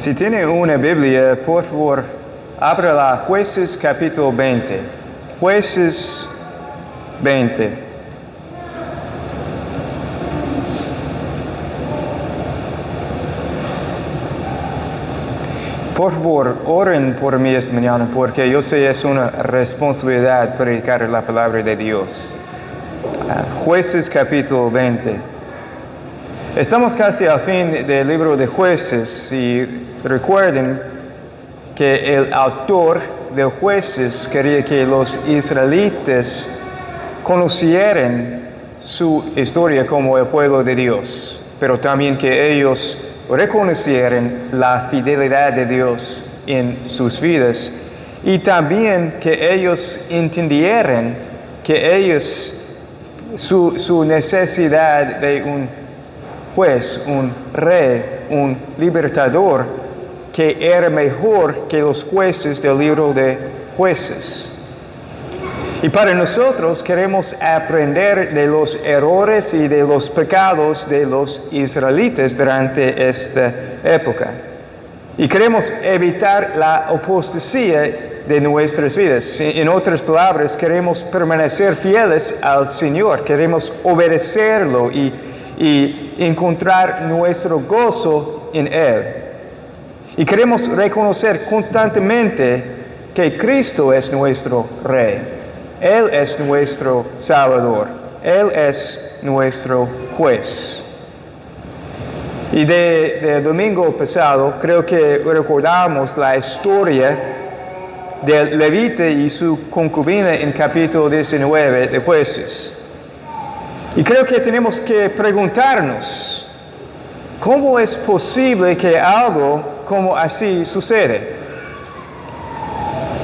Si tiene una Biblia, por favor, ábrala Jueces capítulo 20. Jueces 20. Por favor, oren por mí esta mañana, porque yo sé es una responsabilidad predicar la palabra de Dios. Jueces capítulo 20. Estamos casi al fin del libro de Jueces y recuerden que el autor de Jueces quería que los israelitas conocieran su historia como el pueblo de Dios, pero también que ellos reconocieran la fidelidad de Dios en sus vidas y también que ellos entendieran que ellos su necesidad de un juez, un rey, un libertador que era mejor que los jueces del libro de Jueces. Y para nosotros queremos aprender de los errores y de los pecados de los israelitas durante esta época. Y queremos evitar la apostasía de nuestras vidas. En otras palabras, queremos permanecer fieles al Señor, queremos obedecerlo y encontrar nuestro gozo en Él. Y queremos reconocer constantemente que Cristo es nuestro Rey. Él es nuestro Salvador. Él es nuestro juez. Y del domingo pasado, creo que recordamos la historia del levita y su concubina en capítulo 19 de Jueces. Y creo que tenemos que preguntarnos, ¿cómo es posible que algo como así sucede?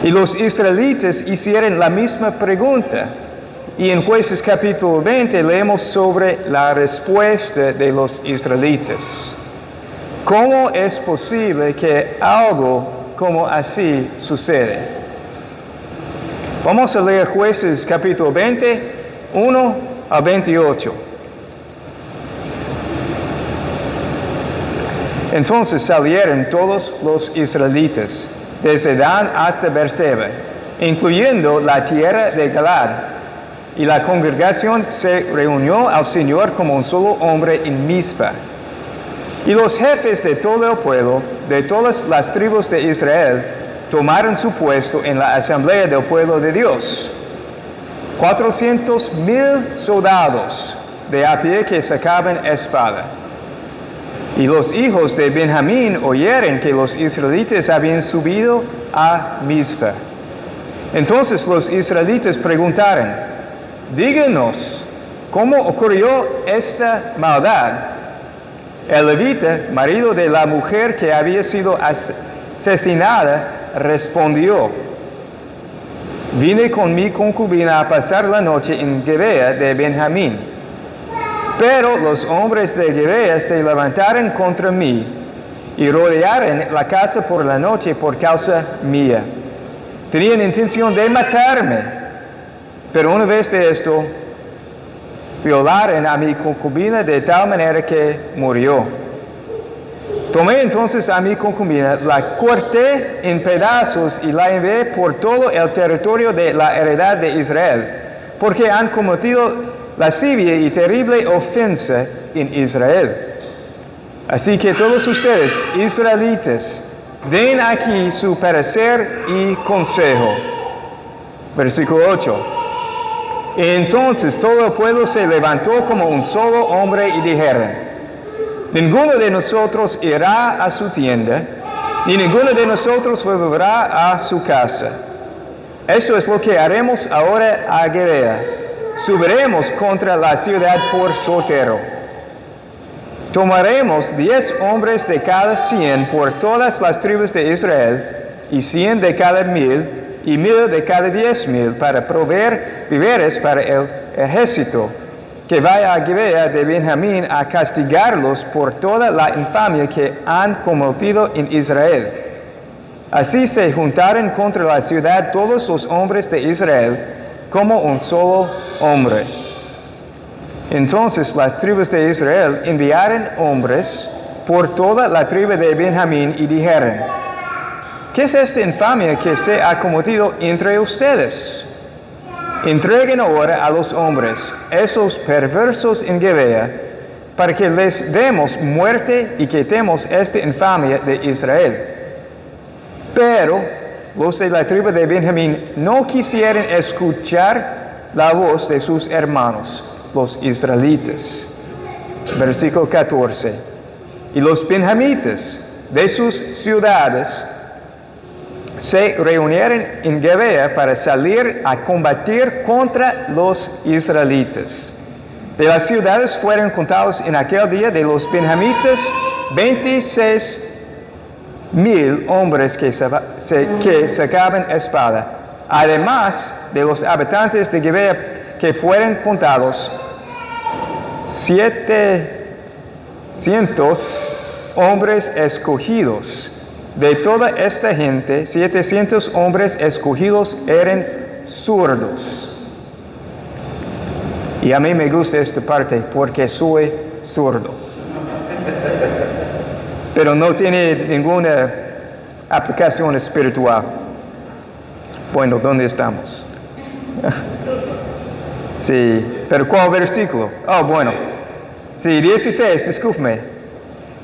Y los israelitas hicieron la misma pregunta. Y en Jueces capítulo 20 leemos sobre la respuesta de los israelitas. ¿Cómo es posible que algo como así sucede? Vamos a leer Jueces capítulo 20, 1 a 28. Entonces salieron todos los israelitas, desde Dan hasta Beerseba, incluyendo la tierra de Galaad, y la congregación se reunió al Señor como un solo hombre en Mizpa. Y los jefes de todo el pueblo, de todas las tribus de Israel, tomaron su puesto en la asamblea del pueblo de Dios. 400,000 soldados de a pie que sacaban espada. Y los hijos de Benjamín oyeron que los israelitas habían subido a Mizpa. Entonces los israelitas preguntaron, díganos, ¿cómo ocurrió esta maldad? El levita, marido de la mujer que había sido asesinada, respondió, vine con mi concubina a pasar la noche en Gebea de Benjamín. Pero los hombres de Gebea se levantaron contra mí y rodearon la casa por la noche por causa mía. Tenían intención de matarme, pero una vez de esto, violaron a mi concubina de tal manera que murió. Tomé entonces a mi concubina, la corté en pedazos y la envié por todo el territorio de la heredad de Israel, porque han cometido lascivia y terrible ofensa en Israel. Así que todos ustedes, israelitas, den aquí su parecer y consejo. Versículo 8. Entonces todo el pueblo se levantó como un solo hombre y dijeron, ninguno de nosotros irá a su tienda, ni ninguno de nosotros volverá a su casa. Eso es lo que haremos ahora a Gebea. Subiremos contra la ciudad por soltero. Tomaremos 10 hombres de cada 100 por todas las tribus de Israel, y 100 de cada 1,000, y 1,000 de cada 10,000, para proveer víveres para el ejército que vaya a Gebea de Benjamín a castigarlos por toda la infamia que han cometido en Israel. Así se juntaron contra la ciudad todos los hombres de Israel como un solo hombre. Entonces las tribus de Israel enviaron hombres por toda la tribu de Benjamín y dijeron: ¿qué es esta infamia que se ha cometido entre ustedes? Entreguen ahora a los hombres, esos perversos en Gibea, para que les demos muerte y quitemos esta infamia de Israel. Pero los de la tribu de Benjamín no quisieron escuchar la voz de sus hermanos, los israelitas. Versículo 14. Y los benjamitas de sus ciudades se reunieron en Gibea para salir a combatir contra los israelitas. De las ciudades fueron contados en aquel día de los benjamitas 26,000 hombres que sacaban espada. Además de los habitantes de Gibea que fueron contados, 700 hombres escogidos. De toda esta gente, 700 hombres escogidos eran zurdos. Y a mí me gusta esta parte porque soy zurdo. Pero no tiene ninguna aplicación espiritual. Bueno, ¿dónde estamos? Sí, pero ¿cuál versículo? Oh, bueno. Sí, 16, discúlpeme.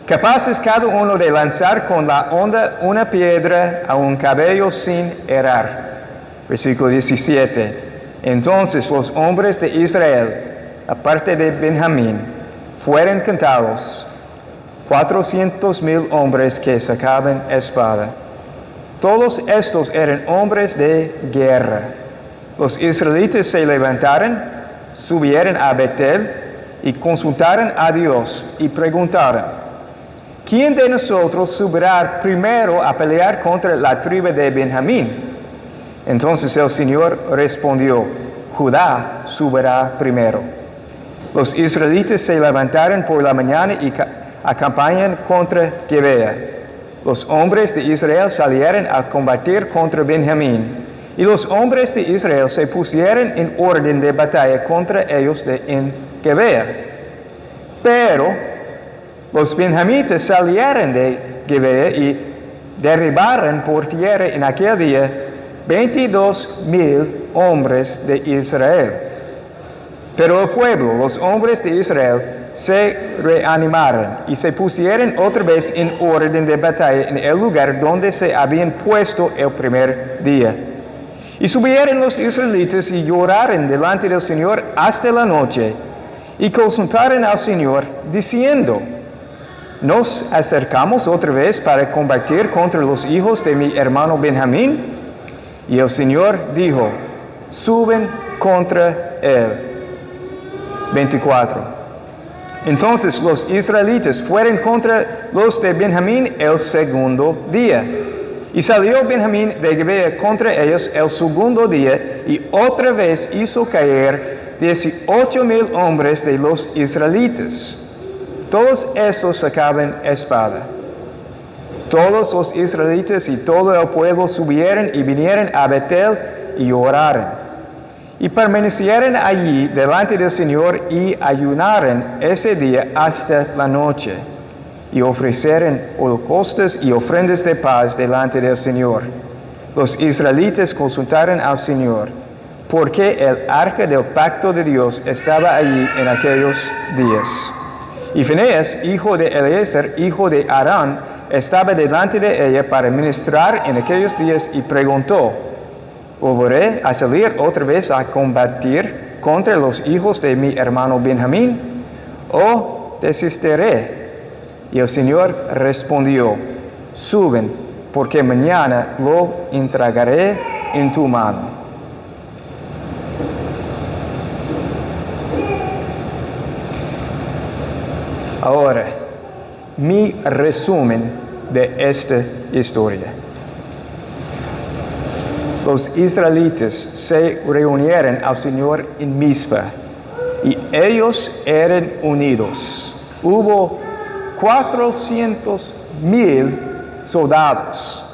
Capaces cada uno de lanzar con la honda una piedra a un cabello sin errar. Versículo 17. Entonces los hombres de Israel, aparte de Benjamín, fueron contados 400,000 hombres que sacaban espada. Todos estos eran hombres de guerra. Los israelitas se levantaron, subieron a Betel y consultaron a Dios y preguntaron: ¿quién de nosotros subirá primero a pelear contra la tribu de Benjamín? Entonces el Señor respondió: Judá subirá primero. Los israelitas se levantaron por la mañana y acamparon contra Gibea. Los hombres de Israel salieron a combatir contra Benjamín. Y los hombres de Israel se pusieron en orden de batalla contra ellos en Gibea. Pero los benjamitas salieron de Gibea y derribaron por tierra en aquel día 22,000 hombres de Israel. Pero el pueblo, los hombres de Israel, se reanimaron y se pusieron otra vez en orden de batalla en el lugar donde se habían puesto el primer día. Y subieron los israelitas y lloraron delante del Señor hasta la noche y consultaron al Señor diciendo: ¿nos acercamos otra vez para combatir contra los hijos de mi hermano Benjamín? Y el Señor dijo: suben contra él. 24. Entonces los israelitas fueron contra los de Benjamín el segundo día. Y salió Benjamín de Gibea contra ellos el segundo día y otra vez hizo caer 18,000 hombres de los israelitas. Todos estos sacaban espada. Todos los israelitas y todo el pueblo subieron y vinieron a Betel y oraron. Y permanecieron allí delante del Señor y ayunaron ese día hasta la noche. Y ofrecieron holocaustos y ofrendas de paz delante del Señor. Los israelitas consultaron al Señor, porque el arca del pacto de Dios estaba allí en aquellos días. Y Fineas, hijo de Eleazar, hijo de Aarón, estaba delante de ella para ministrar en aquellos días y preguntó: ¿volveré a salir otra vez a combatir contra los hijos de mi hermano Benjamín? ¿O desistiré? Y el Señor respondió: suben, porque mañana lo entregaré en tu mano. Ahora, mi resumen de esta historia. Los israelitas se reunieron al Señor en Mizpa y ellos eran unidos. Hubo 400,000 soldados,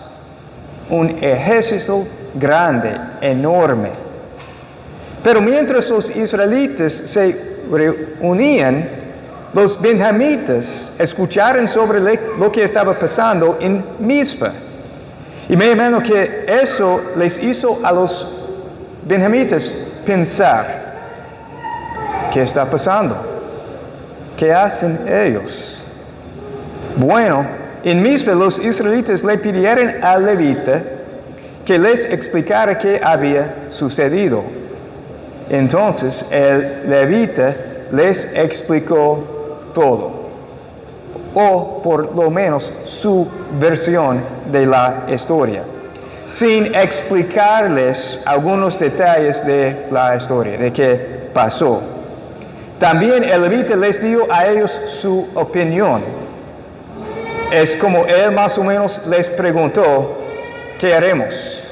un ejército grande, enorme. Pero mientras los israelitas se reunían, los benjamitas escucharon sobre lo que estaba pasando en Mizpa. Y me imagino que eso les hizo a los benjamitas pensar, ¿qué está pasando? ¿Qué hacen ellos? Bueno, en Mizpa los israelitas le pidieron al levita que les explicara qué había sucedido. Entonces el levita les explicó todo, o por lo menos su versión de la historia, sin explicarles algunos detalles de la historia, de qué pasó. También el levita les dio a ellos su opinión. Es como él más o menos les preguntó, ¿qué haremos?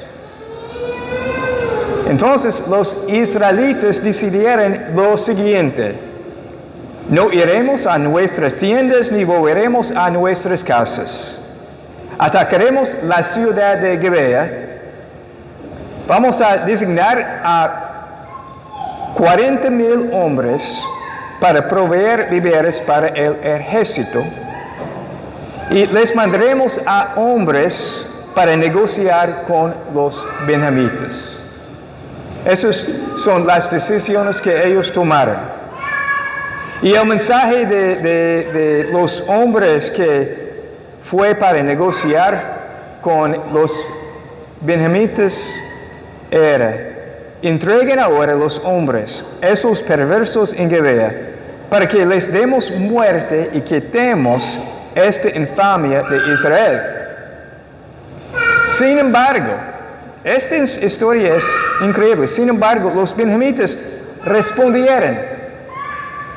Entonces los israelitas decidieron lo siguiente: no iremos a nuestras tiendas ni volveremos a nuestras casas. Atacaremos la ciudad de Gibeá. Vamos a designar a 40,000 hombres para proveer víveres para el ejército. Y les mandaremos a hombres para negociar con los benjamitas. Esas son las decisiones que ellos tomaron. Y el mensaje de los hombres que fue para negociar con los benjamitas era: entreguen ahora los hombres, esos perversos en Gibeá, para que les demos muerte y quitemos esta infamia de Israel. Sin embargo, esta historia es increíble. Sin embargo, los benjamitas respondieron: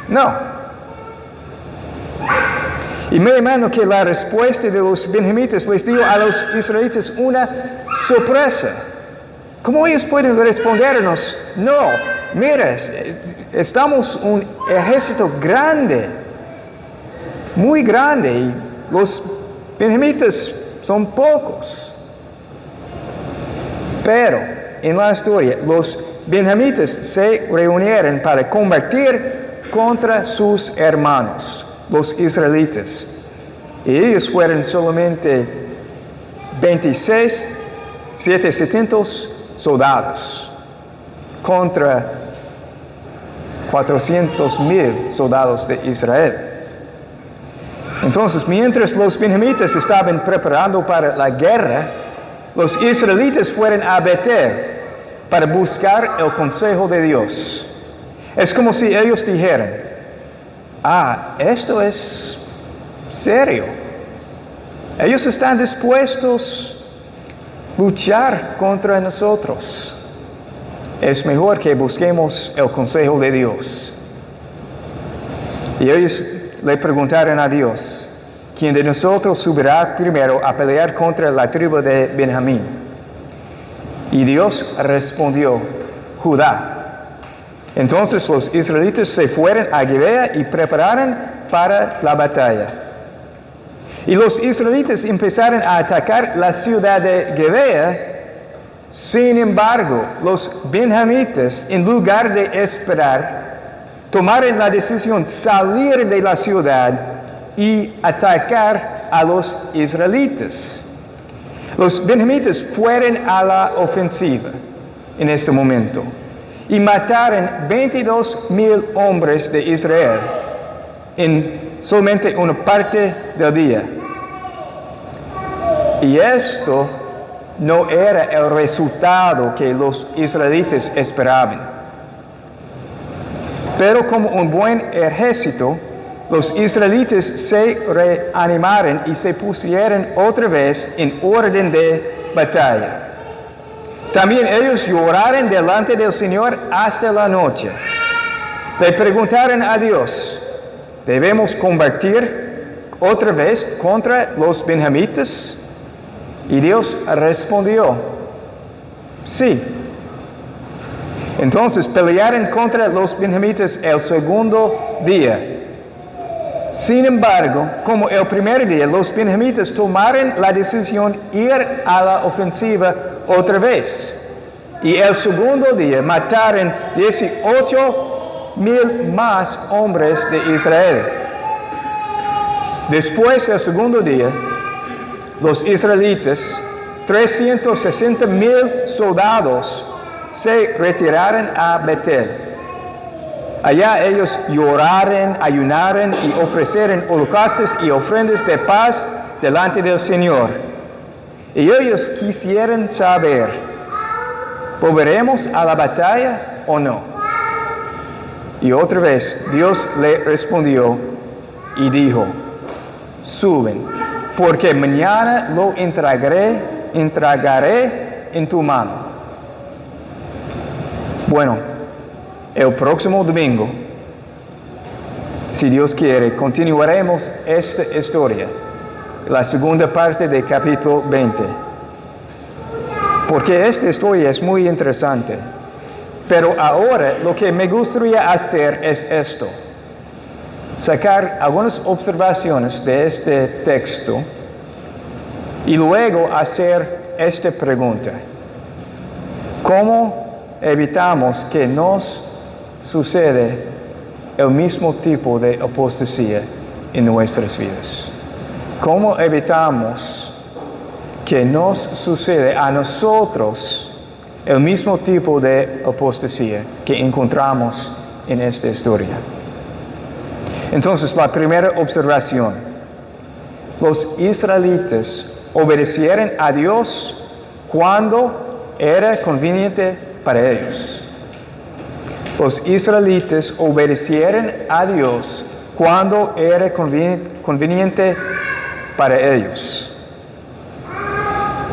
no. Y me imagino que la respuesta de los benjamitas les dio a los israelitas una sorpresa. ¿Cómo ellos pueden respondernos? No, mira, estamos un ejército grande, muy grande, y los benjamitas son pocos. Pero en la historia, los benjamitas se reunieron para combatir contra sus hermanos, los israelitas. Y ellos fueron solamente 700 soldados contra 400,000 soldados de Israel. Entonces, mientras los benjamitas estaban preparando para la guerra, los israelitas fueron a Betel para buscar el consejo de Dios. Es como si ellos dijeran: esto es serio. Ellos están dispuestos a luchar contra nosotros. Es mejor que busquemos el consejo de Dios. Y ellos le preguntaron a Dios: ¿quién de nosotros subirá primero a pelear contra la tribu de Benjamín? Y Dios respondió: Judá. Entonces los israelitas se fueron a Gibeá y prepararon para la batalla. Y los israelitas empezaron a atacar la ciudad de Gibeá. Sin embargo, los benjamitas, en lugar de esperar, tomaron la decisión de salir de la ciudad y atacar a los israelitas. Los benjamitas fueron a la ofensiva en este momento y mataron 22,000 hombres de Israel en solamente una parte del día. Y esto no era el resultado que los israelitas esperaban. Pero como un buen ejército, los israelitas se reanimaron y se pusieron otra vez en orden de batalla. También ellos lloraron delante del Señor hasta la noche. Le preguntaron a Dios: ¿debemos combatir otra vez contra los benjamitas? Y Dios respondió: sí. Entonces pelearon contra los benjamitas el segundo día. Sin embargo, como el primer día, los benjamitas tomaron la decisión de ir a la ofensiva otra vez. Y el segundo día mataron 18,000 más hombres de Israel. Después del segundo día, los israelitas, 360,000 soldados, se retiraron a Betel. Allá ellos lloraron, ayunaron y ofrecieron holocaustos y ofrendas de paz delante del Señor. Y ellos quisieron saber, ¿volveremos a la batalla o no? Y otra vez Dios le respondió y dijo, suben, porque mañana lo entregaré en tu mano. Bueno, el próximo domingo, si Dios quiere, continuaremos esta historia, la segunda parte del capítulo 20. Porque esta historia es muy interesante. Pero ahora lo que me gustaría hacer es esto. Sacar algunas observaciones de este texto y luego hacer esta pregunta. ¿Cómo evitamos que nos suceda el mismo tipo de apostasía en nuestras vidas? ¿Cómo evitamos que nos suceda a nosotros el mismo tipo de apostasía que encontramos en esta historia? Entonces, la primera observación. Los israelitas obedecieron a Dios cuando era conveniente para ellos. Los israelitas obedecieron a Dios cuando era conveniente para ellos.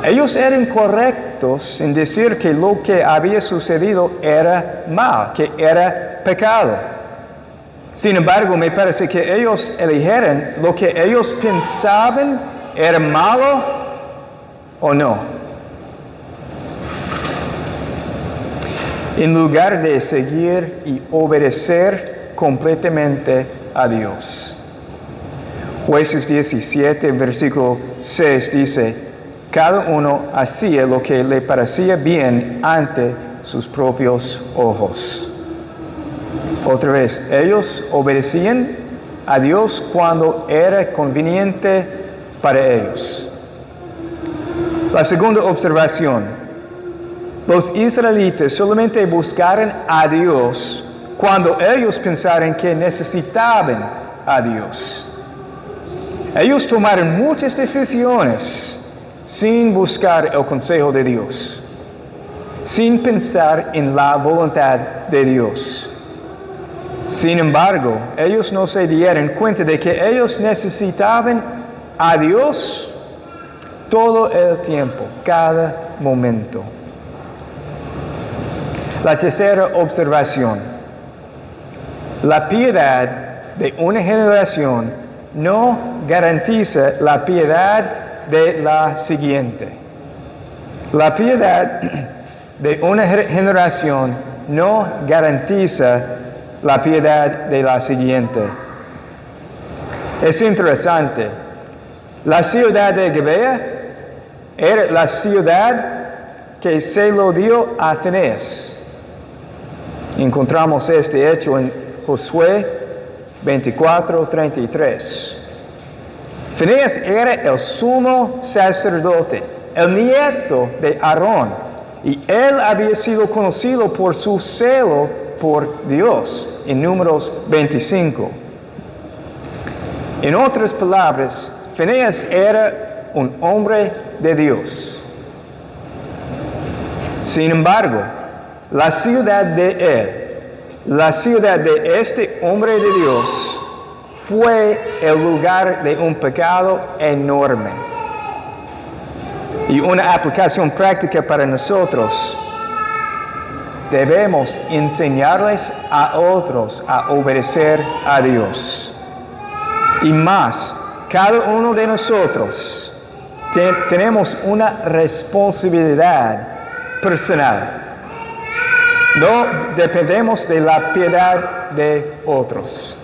Ellos eran correctos en decir que lo que había sucedido era mal, que era pecado. Sin embargo, me parece que ellos eligieron lo que ellos pensaban era malo o no. En lugar de seguir y obedecer completamente a Dios. Jueces 17, versículo 6 dice, cada uno hacía lo que le parecía bien ante sus propios ojos. Otra vez, ellos obedecían a Dios cuando era conveniente para ellos. La segunda observación. Los israelitas solamente buscaron a Dios cuando ellos pensaron que necesitaban a Dios. Ellos tomaron muchas decisiones sin buscar el consejo de Dios, sin pensar en la voluntad de Dios. Sin embargo, ellos no se dieron cuenta de que ellos necesitaban a Dios todo el tiempo, cada momento. La tercera observación. La piedad de una generación no garantiza la piedad de la siguiente. La piedad de una generación no garantiza la piedad de la siguiente. Es interesante. La ciudad de Gibeá era la ciudad que se lo dio a Fineas. Encontramos este hecho en Josué 24:33. Fineas era el sumo sacerdote, el nieto de Aarón, y él había sido conocido por su celo por Dios en Números 25. En otras palabras, Fineas era un hombre de Dios. Sin embargo, la ciudad de él, la ciudad de este hombre de Dios, fue el lugar de un pecado enorme. Y una aplicación práctica para nosotros. Debemos enseñarles a otros a obedecer a Dios. Y más, cada uno de nosotros tenemos una responsabilidad personal. No dependemos de la piedad de otros.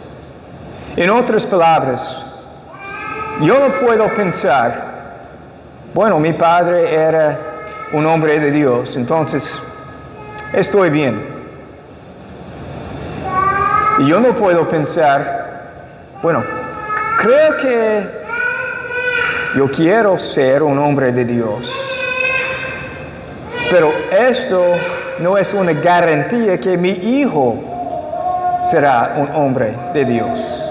En otras palabras, yo no puedo pensar, bueno, mi padre era un hombre de Dios, entonces estoy bien. Y yo no puedo pensar, bueno, Creo que yo quiero ser un hombre de Dios, pero esto no es una garantía que mi hijo será un hombre de Dios.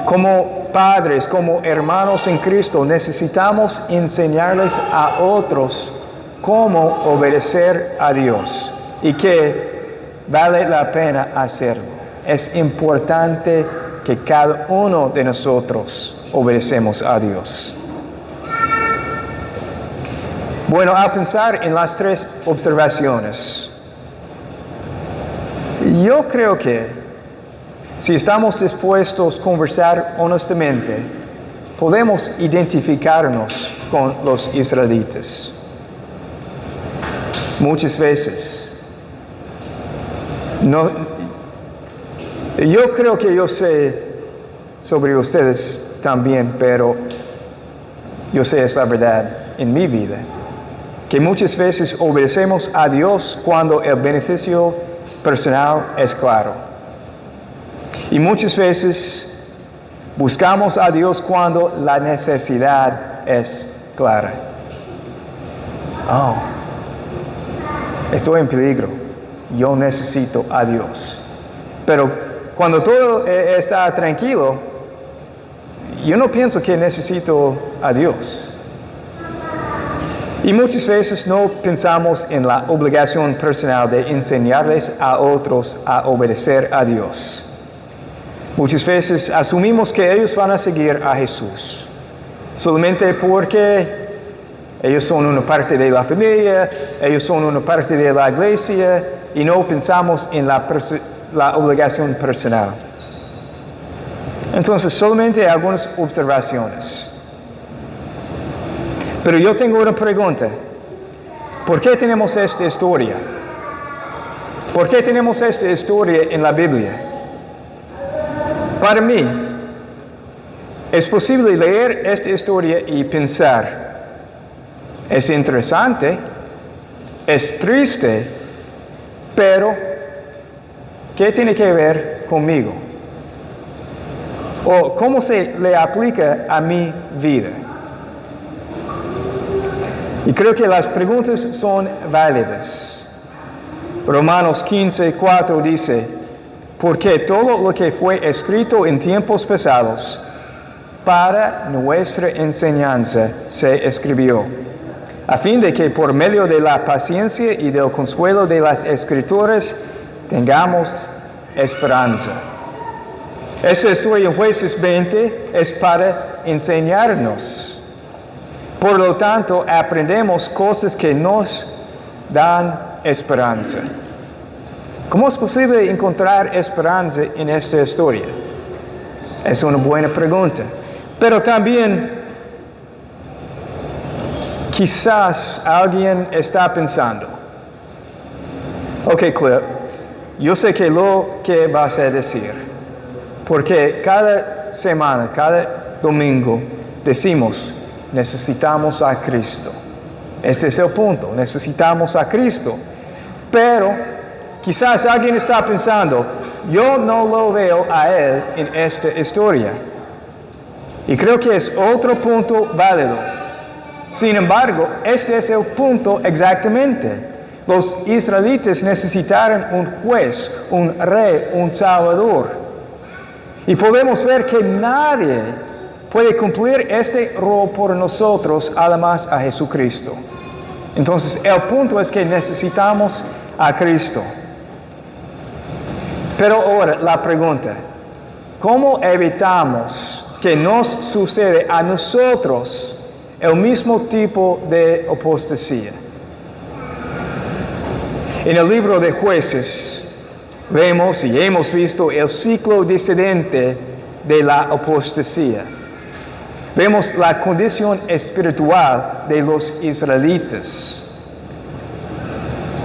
Como padres, como hermanos en Cristo, necesitamos enseñarles a otros cómo obedecer a Dios y que vale la pena hacerlo. Es importante que cada uno de nosotros obedecemos a Dios. Bueno, al pensar en las tres observaciones, yo creo que si estamos dispuestos a conversar honestamente, podemos identificarnos con los israelitas. Muchas veces. Yo creo que yo sé sobre ustedes también, pero yo sé es la verdad en mi vida, que muchas veces obedecemos a Dios cuando el beneficio personal es claro. Y muchas veces buscamos a Dios cuando la necesidad es clara. Oh, estoy en peligro. Yo necesito a Dios. Pero cuando todo está tranquilo, yo no pienso que necesito a Dios. Y muchas veces no pensamos en la obligación personal de enseñarles a otros a obedecer a Dios. Muchas veces asumimos que ellos van a seguir a Jesús, solamente porque ellos son una parte de la familia, ellos son una parte de la iglesia, y no pensamos en la obligación personal. Entonces, solamente algunas observaciones. Pero yo tengo una pregunta. ¿Por qué tenemos esta historia? ¿Por qué tenemos esta historia en la Biblia? Para mí, es posible leer esta historia y pensar, es interesante, es triste, pero ¿qué tiene que ver conmigo? ¿O cómo se le aplica a mi vida? Y creo que las preguntas son válidas. Romanos 15:4 dice, porque todo lo que fue escrito en tiempos pasados para nuestra enseñanza se escribió, a fin de que por medio de la paciencia y del consuelo de las Escrituras tengamos esperanza. Esa historia en Jueces 20 es para enseñarnos. Por lo tanto, aprendemos cosas que nos dan esperanza. ¿Cómo es posible encontrar esperanza en esta historia? Es una buena pregunta. Pero también, quizás alguien está pensando, ok, Cliff, yo sé que lo que vas a decir, porque cada semana, cada domingo, decimos, necesitamos a Cristo. Este es el punto, necesitamos a Cristo. Pero quizás alguien está pensando, yo no lo veo a Él en esta historia. Y creo que es otro punto válido. Sin embargo, este es el punto exactamente. Los israelitas necesitaron un juez, un rey, un salvador. Y podemos ver que nadie puede cumplir este rol por nosotros, además a Jesucristo. Entonces, el punto es que necesitamos a Cristo. Pero ahora, la pregunta, ¿cómo evitamos que nos suceda a nosotros el mismo tipo de apostasía? En el libro de Jueces, vemos y hemos visto el ciclo descendente de la apostasía. Vemos la condición espiritual de los israelitas.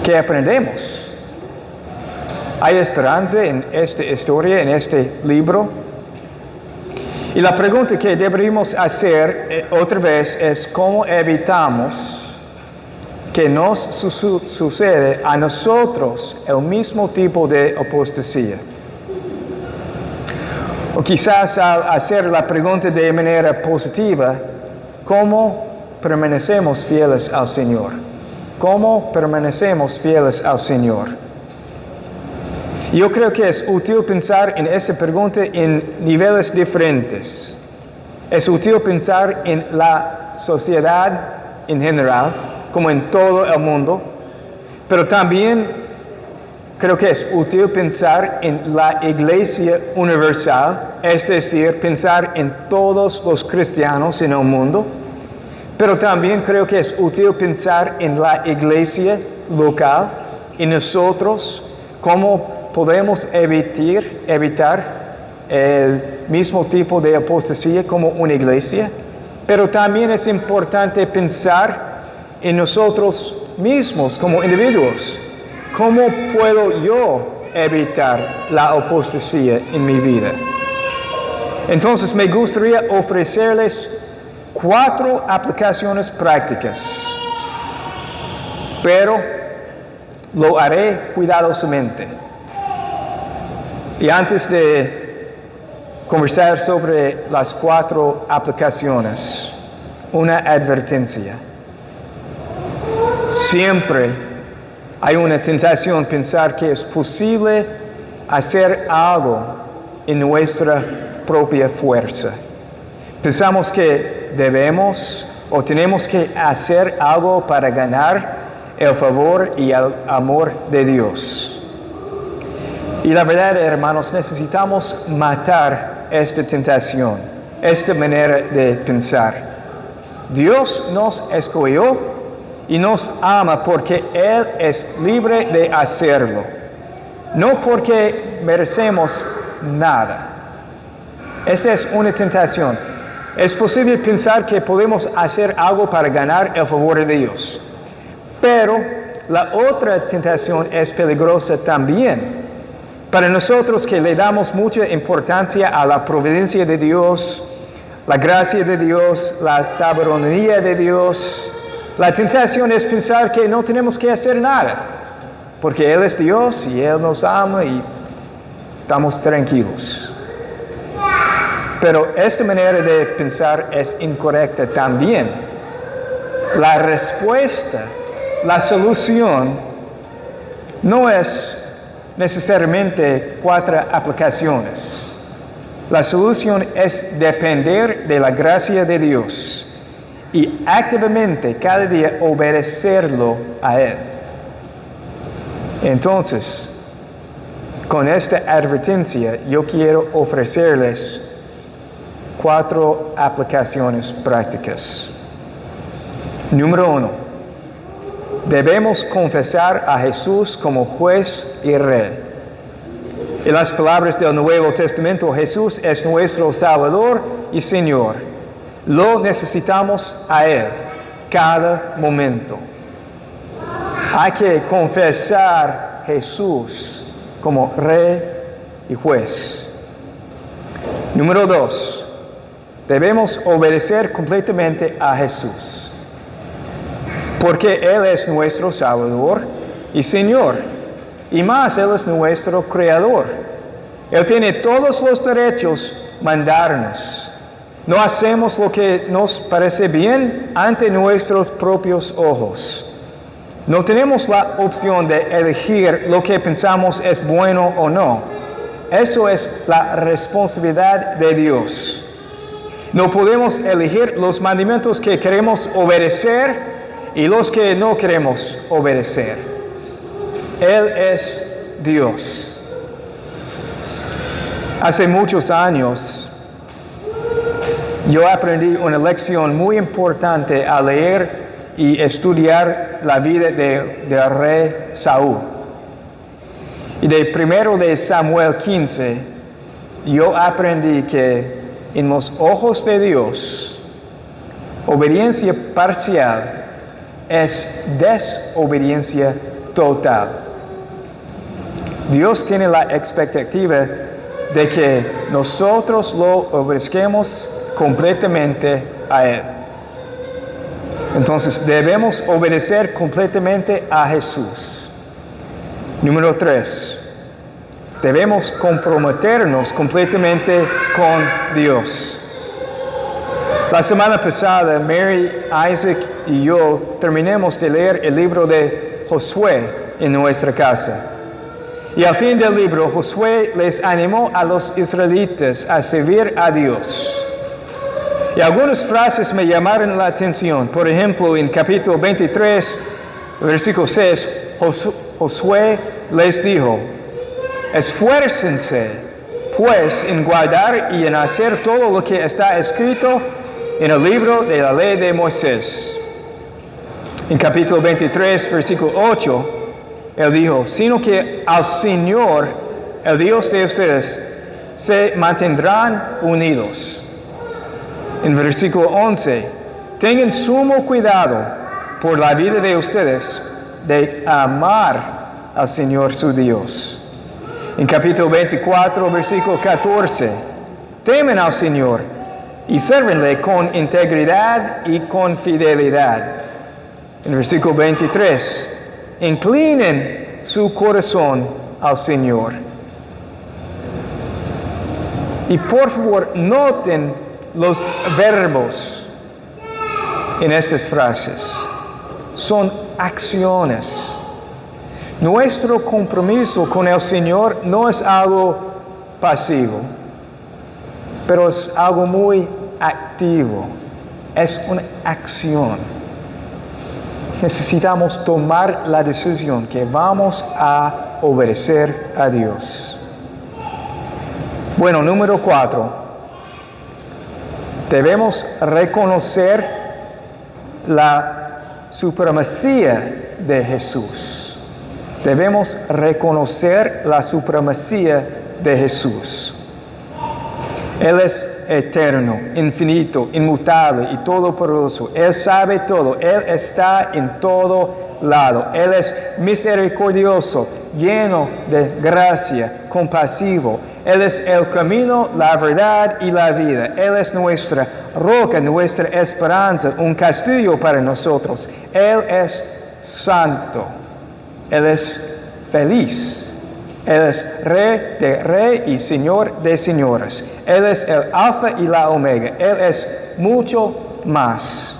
¿Qué aprendemos? ¿Hay esperanza en esta historia, en este libro? Y la pregunta que deberíamos hacer otra vez es ¿cómo evitamos que nos suceda a nosotros el mismo tipo de apostasía? O quizás al hacer la pregunta de manera positiva, ¿cómo permanecemos fieles al Señor? ¿Cómo permanecemos fieles al Señor? Yo creo que es útil pensar en esta pregunta en niveles diferentes. Es útil pensar en la sociedad en general, como en todo el mundo, pero también creo que es útil pensar en la Iglesia universal, es decir, pensar en todos los cristianos en el mundo, pero también creo que es útil pensar en la Iglesia local, en nosotros, cómo podemos evitar el mismo tipo de apostasía como una iglesia, pero también es importante pensar en nosotros mismos como individuos. ¿Cómo puedo yo evitar la apostasía en mi vida? Entonces me gustaría ofrecerles 4 aplicaciones prácticas, pero lo haré cuidadosamente. Y antes de conversar sobre las 4 aplicaciones, una advertencia. Siempre hay una tentación pensar que es posible hacer algo en nuestra propia fuerza. Pensamos que debemos o tenemos que hacer algo para ganar el favor y el amor de Dios. Y la verdad, hermanos, necesitamos matar esta tentación, esta manera de pensar. Dios nos escogió y nos ama porque Él es libre de hacerlo, no porque merecemos nada. Esta es una tentación. Es posible pensar que podemos hacer algo para ganar el favor de Dios, pero la otra tentación es peligrosa también. Para nosotros que le damos mucha importancia a la providencia de Dios, la gracia de Dios, la soberanía de Dios, la tentación es pensar que no tenemos que hacer nada, porque Él es Dios y Él nos ama y estamos tranquilos. Pero esta manera de pensar es incorrecta también. La respuesta, la solución, no es necesariamente 4 aplicaciones. La solución es depender de la gracia de Dios y activamente cada día obedecerlo a Él. Entonces, con esta advertencia, yo quiero ofrecerles 4 aplicaciones prácticas. Número 1. Debemos confesar a Jesús como juez y rey. En las palabras del Nuevo Testamento, Jesús es nuestro Salvador y Señor. Lo necesitamos a Él cada momento. Hay que confesar a Jesús como rey y juez. Número 2. Debemos obedecer completamente a Jesús, porque Él es nuestro Salvador y Señor, y más, Él es nuestro Creador. Él tiene todos los derechos mandarnos. No hacemos lo que nos parece bien ante nuestros propios ojos. No tenemos la opción de elegir lo que pensamos es bueno o no. Eso es la responsabilidad de Dios. No podemos elegir los mandamientos que queremos obedecer y los que no queremos obedecer. Él es Dios. Hace muchos años, yo aprendí una lección muy importante al leer y estudiar la vida del rey Saúl. Y de 1 de Samuel 15, yo aprendí que en los ojos de Dios, obediencia parcial es desobediencia total. Dios tiene la expectativa de que nosotros lo obedezcamos completamente a Él. Entonces debemos obedecer completamente a Jesús. Número 3. Debemos comprometernos completamente con Dios. La semana pasada, Mary, Isaac y yo terminamos de leer el libro de Josué en nuestra casa. Y al fin del libro, Josué les animó a los israelitas a servir a Dios. Y algunas frases me llamaron la atención. Por ejemplo, en capítulo 23, versículo 6, Josué les dijo: esfuércense, pues, en guardar y en hacer todo lo que está escrito en el libro de la ley de Moisés. En capítulo 23, versículo 8, él dijo: sino que al Señor, el Dios de ustedes, se mantendrán unidos. En versículo 11, tengan sumo cuidado por la vida de ustedes de amar al Señor su Dios. En capítulo 24, versículo 14, temen al Señor y sírvenle con integridad y con fidelidad. En versículo 23, inclinen su corazón al Señor. Y por favor, noten los verbos en estas frases. Son acciones. Nuestro compromiso con el Señor no es algo pasivo, pero es algo muy activo. Es una acción. Necesitamos tomar la decisión que vamos a obedecer a Dios. Bueno, número 4. Debemos reconocer la supremacía de Jesús. Debemos reconocer la supremacía de Jesús. Él es eterno, infinito, inmutable y todopoderoso. Él sabe todo. Él está en todo lado. Él es misericordioso, lleno de gracia, compasivo. Él es el camino, la verdad y la vida. Él es nuestra roca, nuestra esperanza, un castillo para nosotros. Él es santo. Él es feliz. Él es Rey de Rey y Señor de señores. Él es el Alfa y la Omega. Él es mucho más.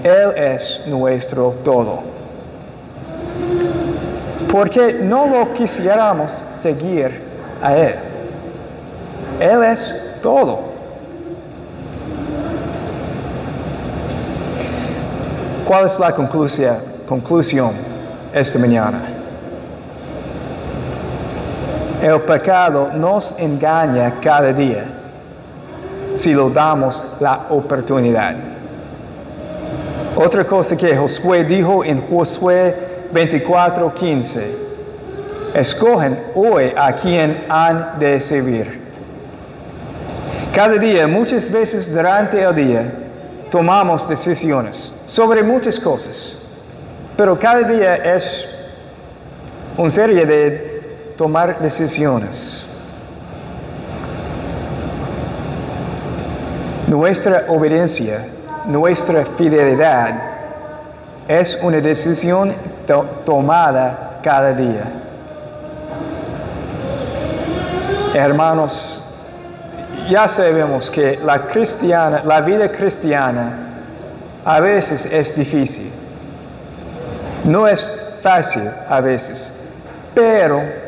Él es nuestro todo. Porque no lo quisiéramos seguir a Él. Él es todo. ¿Cuál es la conclusión esta mañana? El pecado nos engaña cada día si lo damos la oportunidad. Otra cosa que Josué dijo en Josué 24:15: escogen hoy a quien han de servir. Cada día, muchas veces durante el día, tomamos decisiones sobre muchas cosas, pero cada día es una serie de tomar decisiones. Nuestra obediencia, nuestra fidelidad es una decisión tomada cada día. Hermanos, ya sabemos que la vida cristiana a veces es difícil. No es fácil a veces, pero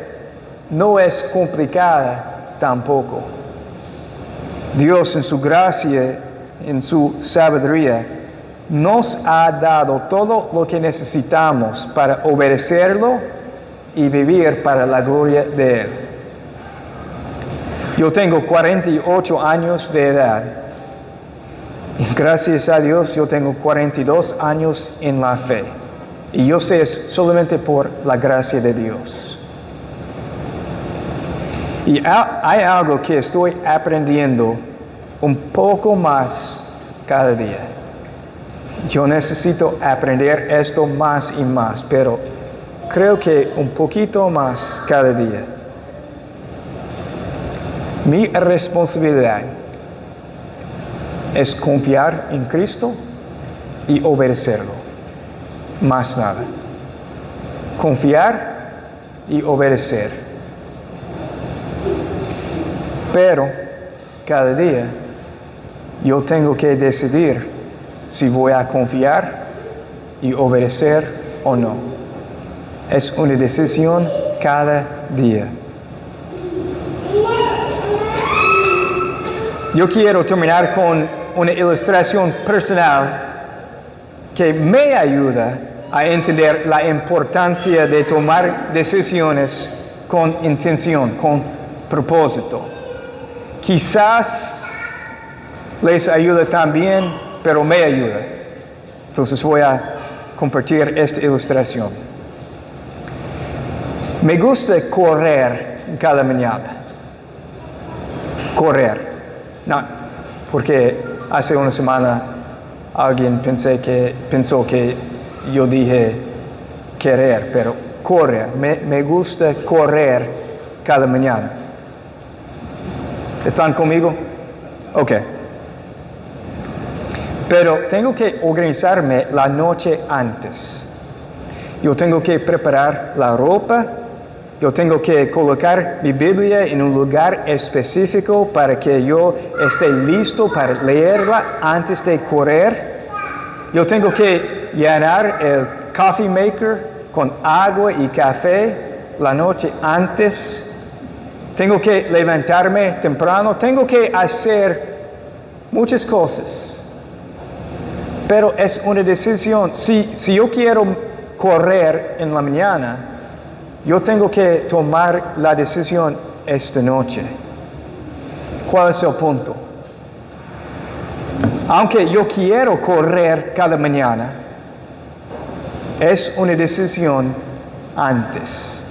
no es complicada tampoco. Dios en su gracia, en su sabiduría, nos ha dado todo lo que necesitamos para obedecerlo y vivir para la gloria de Él. Yo tengo 48 años de edad. Y gracias a Dios yo tengo 42 años en la fe. Y yo sé es solamente por la gracia de Dios. Y hay algo que estoy aprendiendo un poco más cada día. Yo necesito aprender esto más y más, pero creo que un poquito más cada día. Mi responsabilidad es confiar en Cristo y obedecerlo. Más nada. Confiar y obedecer. Pero cada día yo tengo que decidir si voy a confiar y obedecer o no. Es una decisión cada día. Yo quiero terminar con una ilustración personal que me ayuda a entender la importancia de tomar decisiones con intención, con propósito. Quizás les ayuda también, pero me ayuda. Entonces voy a compartir esta ilustración. Me gusta correr cada mañana. Correr. No, porque hace una semana alguien pensó que yo dije querer, pero correr. Me gusta correr cada mañana. ¿Están conmigo? Ok. Pero tengo que organizarme la noche antes. Yo tengo que preparar la ropa. Yo tengo que colocar mi Biblia en un lugar específico para que yo esté listo para leerla antes de correr. Yo tengo que llenar el coffee maker con agua y café la noche antes. Tengo que levantarme temprano. Tengo que hacer muchas cosas. Pero es una decisión. Si yo quiero correr en la mañana, yo tengo que tomar la decisión esta noche. ¿Cuál es el punto? Aunque yo quiero correr cada mañana, es una decisión antes.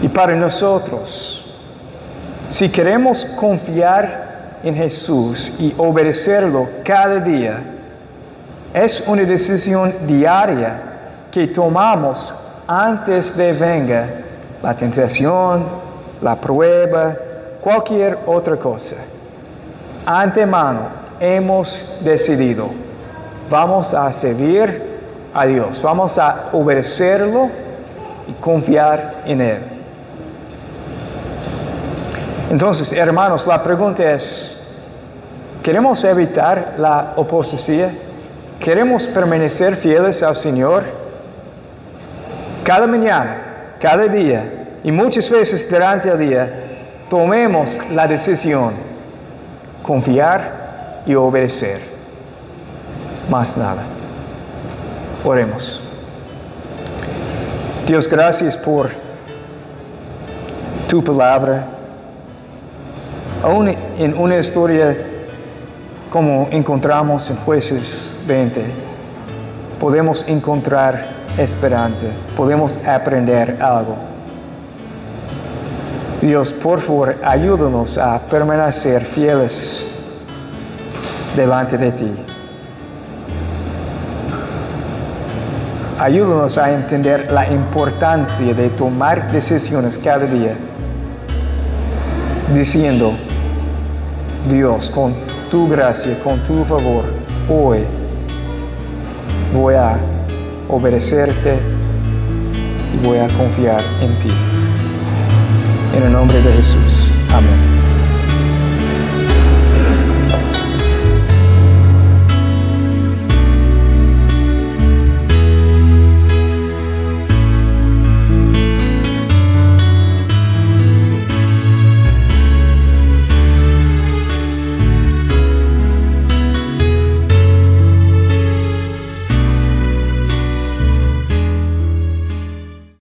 Y para nosotros, si queremos confiar en Jesús y obedecerlo cada día, es una decisión diaria que tomamos antes de venga la tentación, la prueba, cualquier otra cosa. Antemano hemos decidido, vamos a servir a Dios, vamos a obedecerlo y confiar en Él. Entonces, hermanos, la pregunta es, ¿queremos evitar la apostasía? ¿Queremos permanecer fieles al Señor? Cada mañana, cada día, y muchas veces durante el día, tomemos la decisión, confiar y obedecer. Más nada. Oremos. Dios, gracias por tu palabra. Aún en una historia como encontramos en Jueces 20, podemos encontrar esperanza, podemos aprender algo. Dios, por favor, ayúdanos a permanecer fieles delante de ti. Ayúdanos a entender la importancia de tomar decisiones cada día, diciendo, Dios, con tu gracia, con tu favor, hoy voy a obedecerte y voy a confiar en ti. En el nombre de Jesús. Amén.